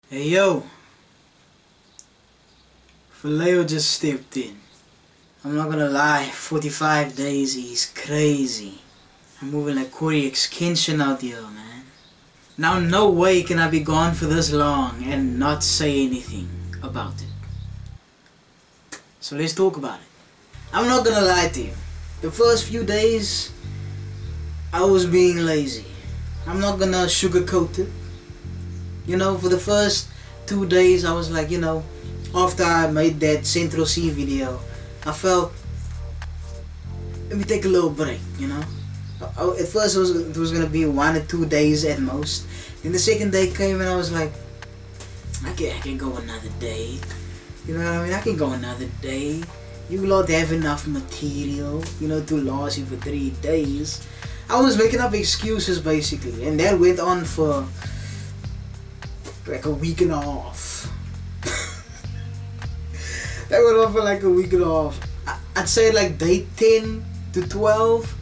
Hey yo, Philayo just stepped in. I'm not gonna lie, 45 days is crazy. I'm moving like Corey extension out here, man. Now no way can I be gone for this long and not say anything about it. So let's talk about it. I'm not gonna lie to you. The first few days, I was being lazy. I'm not gonna sugarcoat it. You know, for the first 2 days I was like, after I made that Central C video, I felt, let me take a little break, At first it was gonna be 1 or 2 days at most. Then the second day came and I was like, I can go another day. You know what I mean? I can go another day. You lot have enough material, to last you for 3 days. I was making up excuses basically, and that went on for like a week and a half. That went on for like a week and a half. I'd say like day 10 to 12,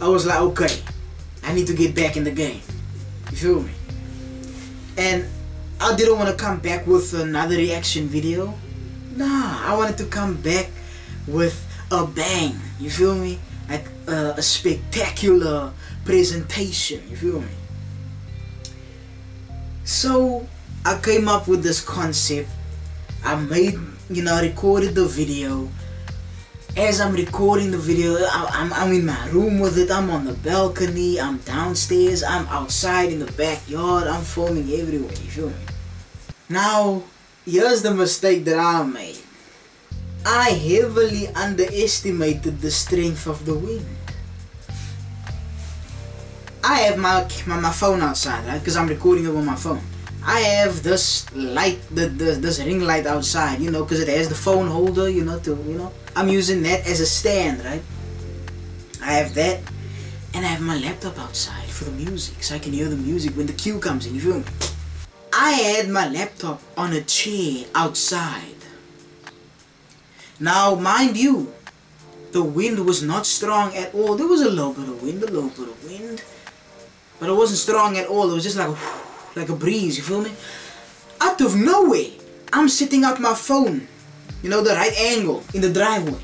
I was like, okay, I need to get back in the game. You feel me? And I didn't want to come back with another reaction video. Nah, I wanted to come back with a bang. You feel me? Like a spectacular presentation. You feel me? So I came up with this concept. I made, I recorded the video. As I'm recording the video, I'm in my room with it. I'm on the balcony. I'm downstairs. I'm outside in the backyard. I'm filming everywhere. You feel me? Now, here's the mistake that I made. I heavily underestimated the strength of the wind. I have my phone outside, right? Because I'm recording it on my phone. I have this light, this ring light outside, because it has the phone holder, I'm using that as a stand, right? I have that, and I have my laptop outside for the music, so I can hear the music when the cue comes in, you feel me? I had my laptop on a chair outside. Now, mind you, the wind was not strong at all. There was a little bit of wind, but it wasn't strong at all. It was just like a breeze, you feel me? Out of nowhere, I'm setting up my phone, the right angle in the driveway.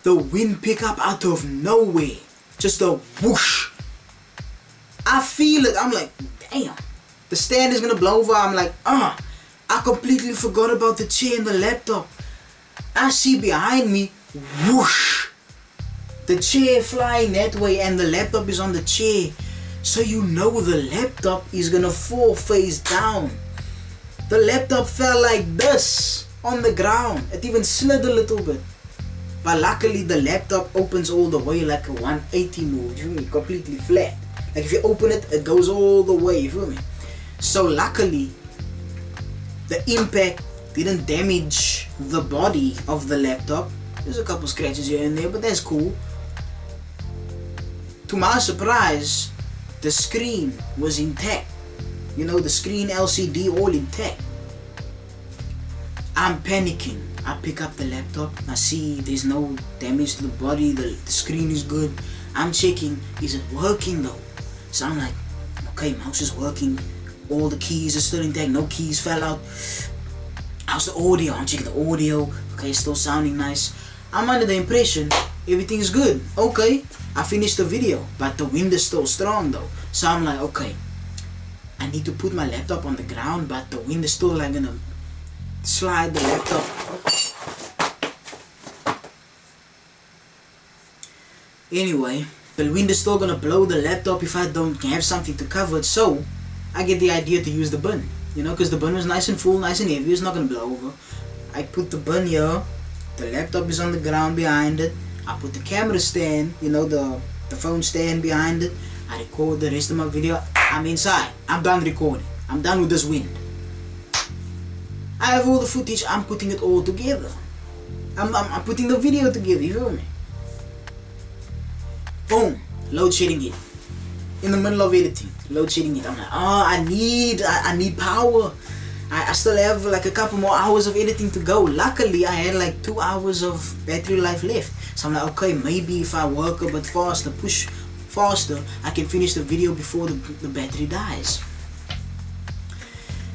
The wind pick up out of nowhere, just a whoosh. I feel it. I'm like, damn, the stand is gonna blow over. I'm like, I completely forgot about the chair and the laptop. I see behind me, whoosh, the chair flying that way and the laptop is on the chair. So the laptop is gonna fall face down. The laptop fell like this on the ground. It even slid a little bit. But luckily the laptop opens all the way like a 180 move. You feel me? Completely flat. Like if you open it, it goes all the way. You feel me? So luckily the impact didn't damage the body of the laptop. There's a couple scratches here and there, but that's cool. To my surprise, the screen was intact. The screen LCD all intact. I'm panicking. I pick up the laptop. I see there's no damage to the body. The screen is good. I'm checking, is it working though? So I'm like, okay, mouse is working. All the keys are still intact. No keys fell out. How's the audio? I'm checking the audio. Okay, still sounding nice. I'm under the impression everything is good. Okay, I finished the video, but the wind is still strong though. So I'm like, okay, I need to put my laptop on the ground, but the wind is still like gonna slide the laptop. Anyway, the wind is still gonna blow the laptop if I don't have something to cover it. So I get the idea to use the bin, because the bin was nice and full, nice and heavy. It's not gonna blow over. I put the bin here. The laptop is on the ground behind it. I put the camera stand, the phone stand behind it. I record the rest of my video. I'm inside. I'm done recording. I'm done with this wind. I have all the footage. I'm putting it all together. I'm putting the video together. You feel me? Boom. Load shedding it. In the middle of editing. Load shedding it. I'm like, I need power. I still have like a couple more hours of editing to go. Luckily, I had like 2 hours of battery life left. So I'm like, okay, maybe if I work a bit faster, push faster, I can finish the video before the battery dies.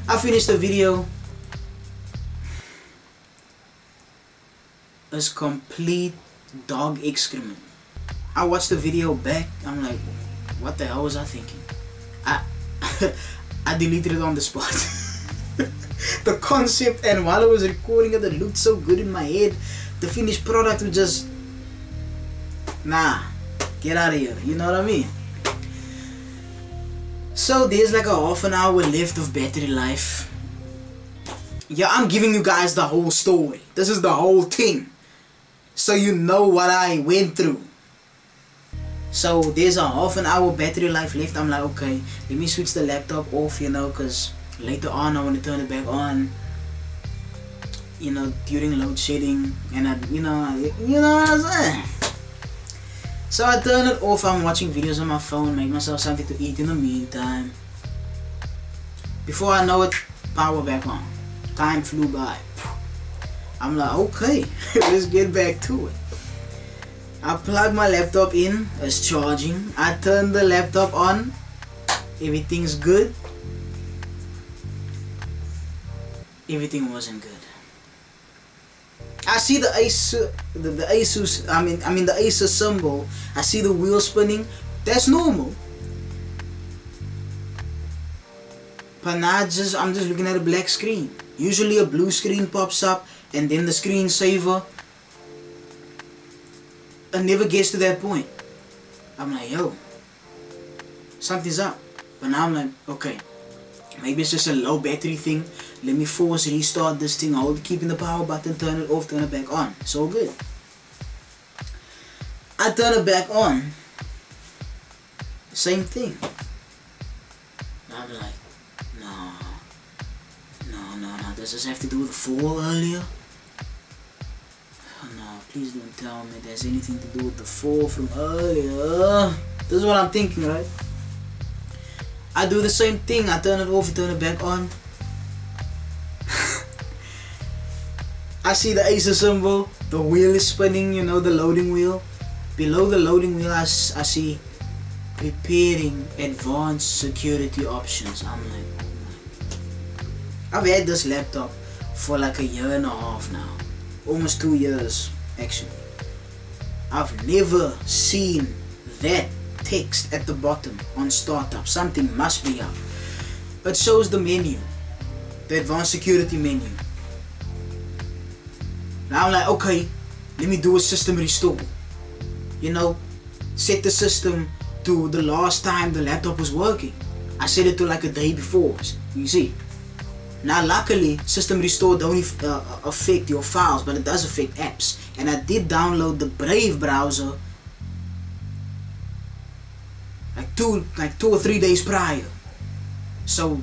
I finished the video. It's complete dog excrement. I watched the video back. I'm like, what the hell was I thinking? I deleted it on the spot. The concept, and while I was recording it looked so good in my head. The finished product was just, nah, get out of here. You know what I mean? So there's like a half an hour left of battery life. Yeah, I'm giving you guys the whole story. This is the whole thing, so you know what I went through. So there's a half an hour battery life left. I'm like, okay, let me switch the laptop off, you know, because later on I want to turn it back on, you know, during load shedding, and you know what I'm saying. So I turn it off. I'm watching videos on my phone, make myself something to eat in the meantime. Before I know it, power back on. Time flew by. I'm like, okay, let's get back to it. I plug my laptop in, it's charging. I turn the laptop on, everything's good. Everything wasn't good. I see the Asus, I mean the Asus symbol. I see the wheel spinning. That's normal. But now I'm just looking at a black screen. Usually a blue screen pops up, and then the screensaver. It never gets to that point. I'm like, yo, something's up. But now I'm like, okay, maybe it's just a low battery thing. Let me force restart this thing. Hold keeping the power button, turn it off, turn it back on. It's all good. I turn it back on. Same thing. I'm like, no. Does this have to do with the fall earlier? Oh, no, please don't tell me there's anything to do with the fall from earlier. This is what I'm thinking, right? I do the same thing. I turn it off, turn it back on. I see the Acer symbol. The wheel is spinning, you know, the loading wheel. Below the loading wheel, I see preparing advanced security options. I'm like, I've had this laptop for like 1.5 years now. Almost 2 years, actually. I've never seen that text at the bottom on startup. Something must be up. It shows the menu, the advanced security menu. Now I'm like, okay, let me do a system restore. You know, set the system to the last time the laptop was working. I set it to like a day before, you see. Now luckily, system restore don't affect your files, but it does affect apps. And I did download the Brave browser like two or 3 days prior. So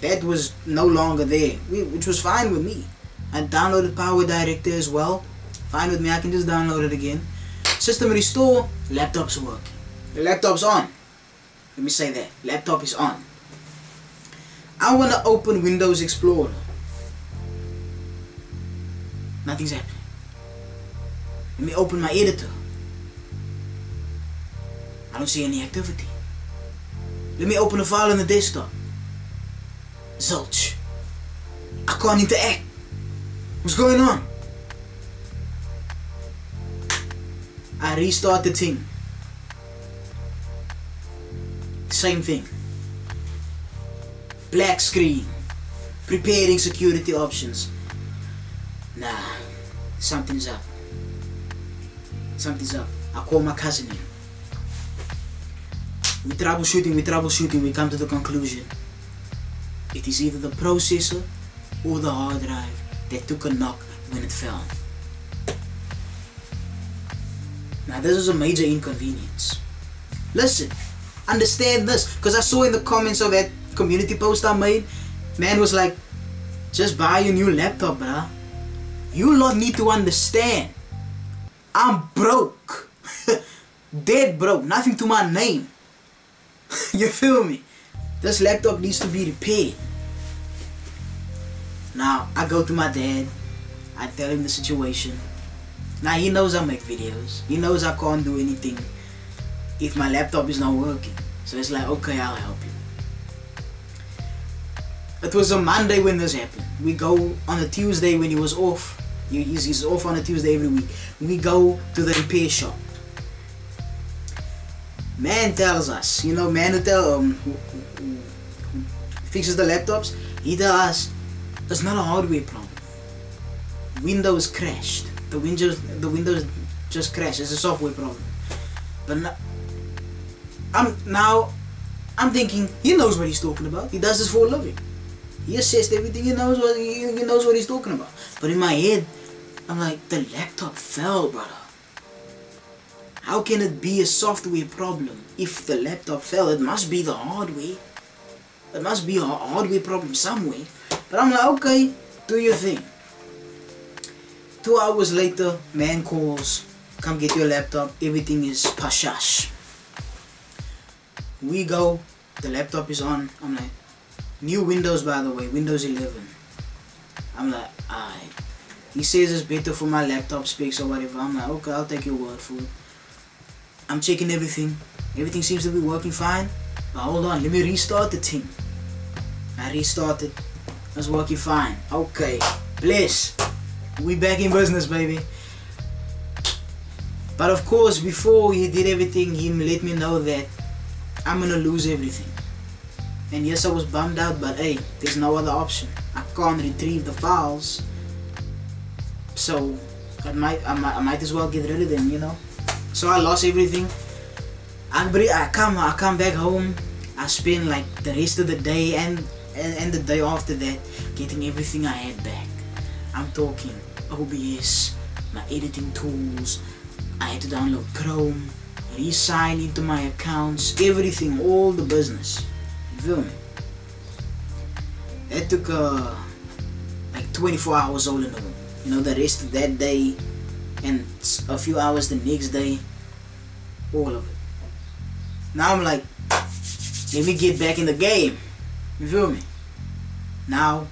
that was no longer there, which was fine with me. I downloaded Power Director as well. Fine with me, I can just download it again. System restore, laptop's working. The laptop's on. Let me say that. Laptop is on. I want to open Windows Explorer. Nothing's happening. Let me open my editor. I don't see any activity. Let me open a file on the desktop. Zilch. I can't interact. What's going on? I restart the thing. Same thing. Black screen. Preparing security options. Nah, something's up. Something's up. I call my cousin in. We troubleshooting, we come to the conclusion. It is either the processor or the hard drive that took a knock when it fell. Now this is a major inconvenience. Listen, understand this, because I saw in the comments of that community post I made, man was like, just buy a new laptop, bruh. You lot need to understand, I'm broke. Dead broke, nothing to my name. You feel me? This laptop needs to be repaired. Now I go to my dad, I tell him the situation. Now he knows I make videos, he knows I can't do anything if my laptop is not working. So it's like, okay, I'll help you. It was a Monday when this happened. We go on a Tuesday when he was off. He's off on a Tuesday every week. We go to the repair shop. Man tells us, you know, man who fixes the laptops, he tells us it's not a hardware problem. Windows crashed. The Windows just crashed. It's a software problem. But I'm thinking he knows what he's talking about. He does this for a living. He assessed everything. He knows what he's talking about. But in my head, I'm like, the laptop fell, brother. How can it be a software problem? If the laptop fell, it must be the hardware. It must be a hardware problem somewhere. But I'm like, okay, do your thing. 2 hours later, man calls, come get your laptop, everything is pashash. We go, the laptop is on. I'm like, new Windows, by the way, Windows 11. I'm like, alright. He says it's better for my laptop specs or whatever. I'm like, okay, I'll take your word for it. I'm checking everything. Everything seems to be working fine. But hold on, let me restart the thing. I restarted. It's working fine. Okay, bless. We back in business, baby. But of course, before he did everything, he let me know that I'm gonna lose everything. And yes, I was bummed out, but hey, there's no other option. I can't retrieve the files, so I might as well get rid of them, you know. So I lost everything. I come back home. I spend like the rest of the day and the day after that getting everything I had back. I'm talking OBS, my editing tools. I had to download Chrome, re-sign into my accounts, everything, all the business. You feel me? That took like 24 hours all in all. You know, the rest of that day and a few hours the next day, all of it. Now I'm like, let me get back in the game. You feel me? Now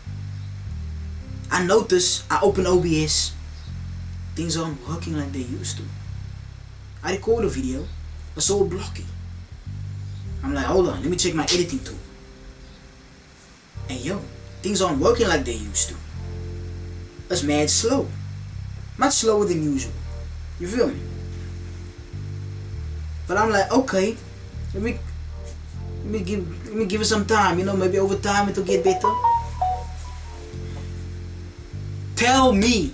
I notice, I open OBS, things aren't working like they used to. I record a video, it's all blocky. I'm like, hold on, let me check my editing tool. And yo, things aren't working like they used to. It's mad slow. Much slower than usual. You feel me? But I'm like, okay, let me give it some time, you know, maybe over time it'll get better. Tell me,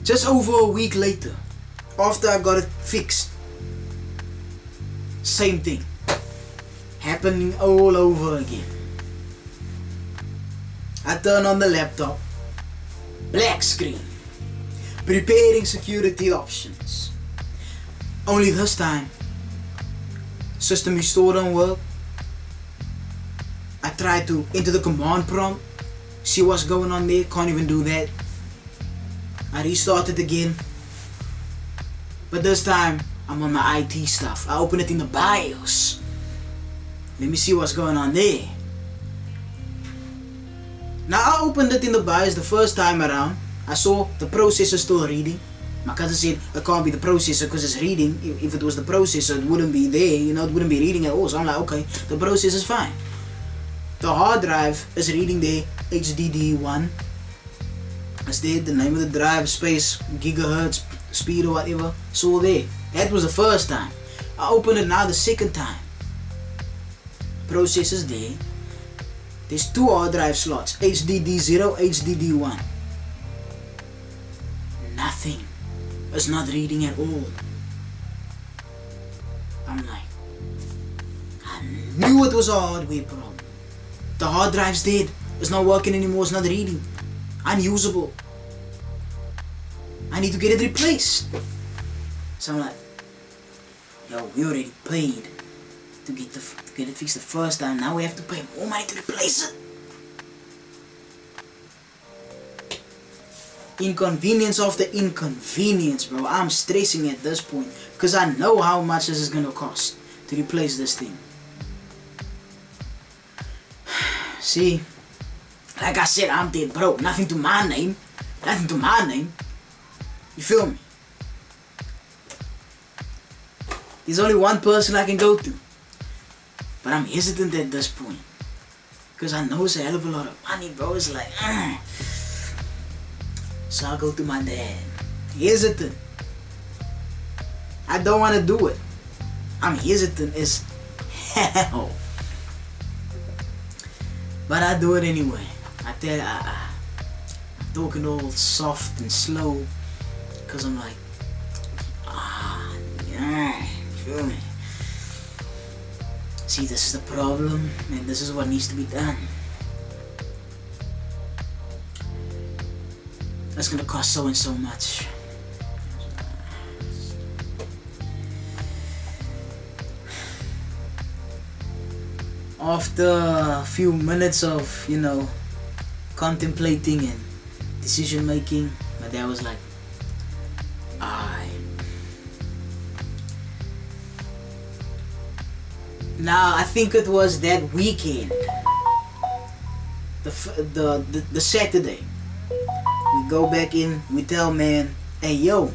just over a week later, after I got it fixed, same thing happening all over again. I turn on the laptop, black screen, preparing security options. Only this time, system restore don't work. I tried to enter the command prompt, see what's going on there, can't even do that. I restarted again, but this time I'm on my IT stuff. I open it in the BIOS. Let me see what's going on there. Now I opened it in the BIOS the first time around. I saw the processor still reading. My cousin said it can't be the processor because it's reading. If it was the processor, it wouldn't be there, you know, it wouldn't be reading at all. So I'm like, okay, the processor's fine. The hard drive is reading there, HDD1. It's there, the name of the drive, space, gigahertz, speed or whatever. It's all there. That was the first time. I opened it now the second time. Processor's there. There's two hard drive slots, HDD0, HDD1. Nothing. It's not reading at all. I'm like, I knew it was a hardware problem. The hard drive's dead. It's not working anymore. It's not reading. Unusable. I need to get it replaced. So I'm like, yo, we already paid to get it fixed the first time. Now we have to pay more money to replace it. Inconvenience after inconvenience, bro. I'm stressing at this point because I know how much this is gonna cost to replace this thing. See, like I said, I'm dead broke. Nothing to my name. Nothing to my name. You feel me? There's only one person I can go to. But I'm hesitant at this point. Because I know it's a hell of a lot of money, bro. It's like, so I go to my dad. Hesitant. I don't want to do it. I'm hesitant as hell. But I do it anyway. I tell you, I'm talking all soft and slow. Because I'm like, yeah, feel me? See, this is the problem, and this is what needs to be done. That's gonna cost so and so much. After a few minutes of, you know, contemplating and decision making, my dad was like, now I think it was that weekend, the Saturday. We go back in, we tell man, hey yo,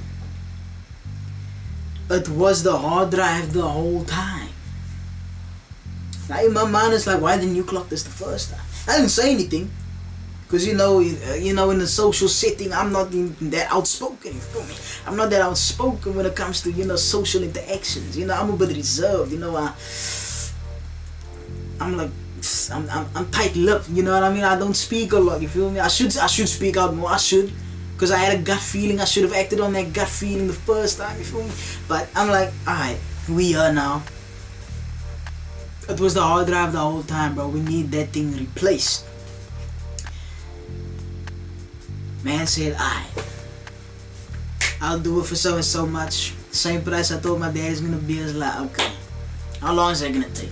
it was the hard drive the whole time. Now in my mind it's like, why didn't you clock this the first time? I didn't say anything, because you know in the social setting I'm not even that outspoken, you feel me? I'm not that outspoken when it comes to, you know, social interactions. You know, I'm a bit reserved, you know. I'm like, I'm tight-lipped, you know what I mean? I don't speak a lot, you feel me? I should speak out more, I should, because I had a gut feeling. I should have acted on that gut feeling the first time, you feel me? But I'm like, alright, we are now. It was the hard drive the whole time, bro. We need that thing replaced. Man said, alright, I'll do it for so and so much. Same price I told my dad is gonna be. I was like, okay, how long is that gonna take?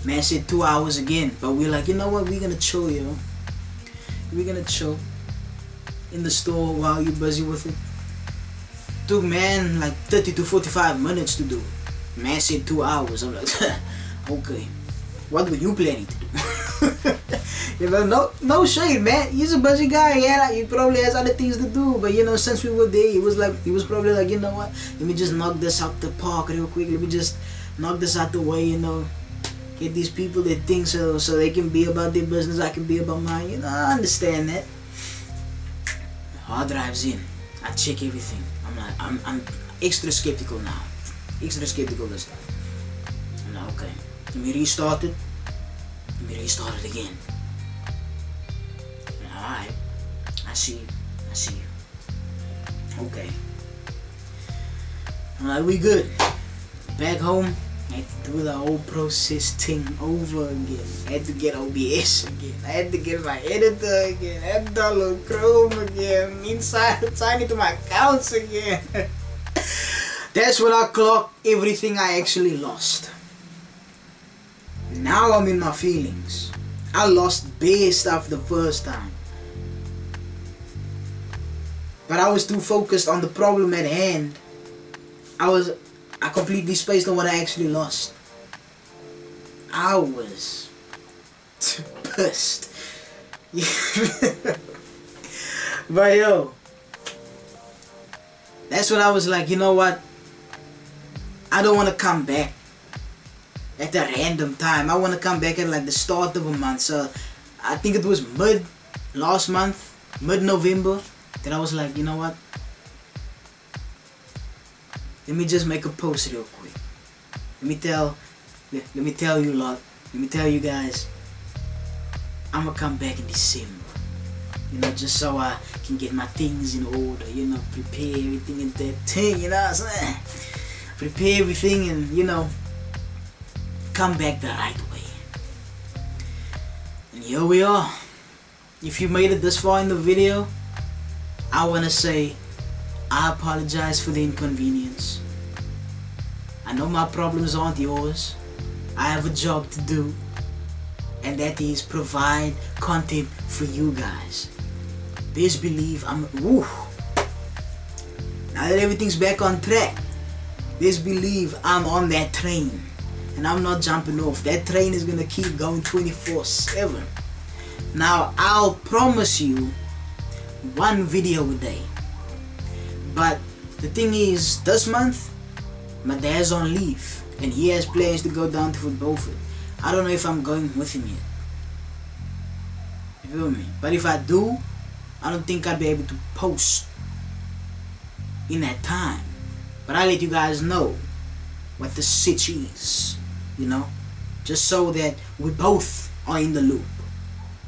Man said 2 hours again, but we're like, you know what, we're gonna chill, yo. We're gonna chill in the store while you're busy with it. Took man like 30 to 45 minutes to do it. Man said 2 hours. I'm like, okay, what were you planning to do? You know, no shade, man. He's a busy guy. Yeah, he probably has other things to do. But you know, since we were there, he was probably like, you know what? Let me just knock this out the park real quick. Let me just knock this out the way. You know. Get these people that think so they can be about their business, I can be about mine. You know, I understand that. Hard drives in. I check everything. I'm extra skeptical now. Extra skeptical this time. I'm like, okay, let me restart it. Let me restart it again. Alright, I see you. Okay. I'm like, we good. Back home. I had to do the whole process thing over again. I had to get OBS again. I had to get my editor again. I had to download Chrome again. Sign into my accounts again. That's when I clocked everything I actually lost. Now I'm in my feelings. I lost bare stuff the first time. But I was too focused on the problem at hand. I completely spaced on what I actually lost. I was pissed. But yo, that's when I was like, you know what? I don't want to come back at a random time. I want to come back at like the start of a month. So I think it was last month, mid-November. Then I was like, you know what? Let me just make a post real quick. Let me tell you lot. Let me tell you guys. I'ma come back in December. You know, just so I can get my things in order. You know, prepare everything in that thing. You know what I'm saying? Prepare everything and, you know, come back the right way. And here we are. If you made it this far in the video, I wanna say I apologize for the inconvenience. I know my problems aren't yours. I have a job to do, and that is provide content for you guys. Best believe now that everything's back on track, best believe I'm on that train and I'm not jumping off. That train is gonna keep going 24/7. Now I'll promise you one video a day. But the thing is, this month, my dad's on leave. and he has plans to go down to Fort Beaufort. I don't know if I'm going with him yet. You feel me? But if I do, I don't think I'll be able to post in that time. But I'll let you guys know what the sitch is, you know, just so that we both are in the loop,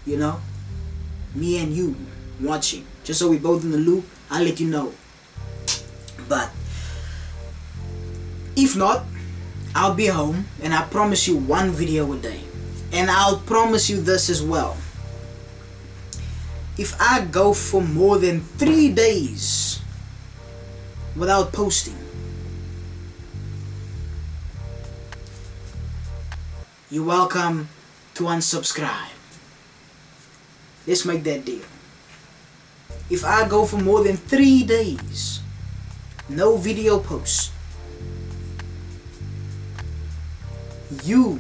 you know, me and you watching, just so we both in the loop. I'll let you know. But if not, I'll be home, and I promise you one video a day. And I'll promise you this as well: if I go for more than 3 days without posting, you're welcome to unsubscribe. Let's make that deal. If I go for more than 3 days, no video post, you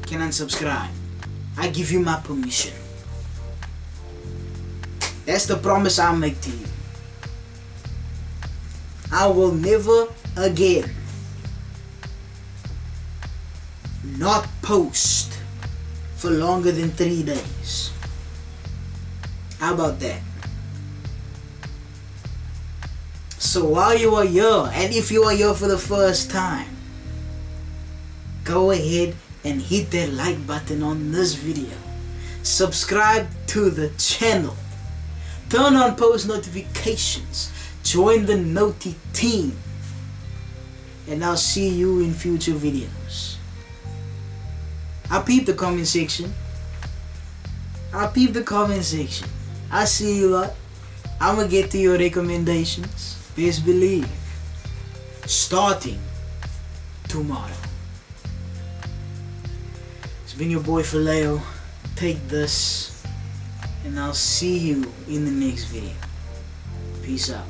can unsubscribe. I give you my permission. That's the promise I make to you. I will never again not post for longer than 3 days. How about that? So while you are here, and if you are here for the first time, go ahead and hit that like button on this video. Subscribe to the channel. Turn on post notifications. Join the Noti team. And I'll see you in future videos. I'll peep the comment section. I see you lot. I'ma get to your recommendations. Best believe. Starting tomorrow. It's been your boy Philayo. Take this, and I'll see you in the next video. Peace out.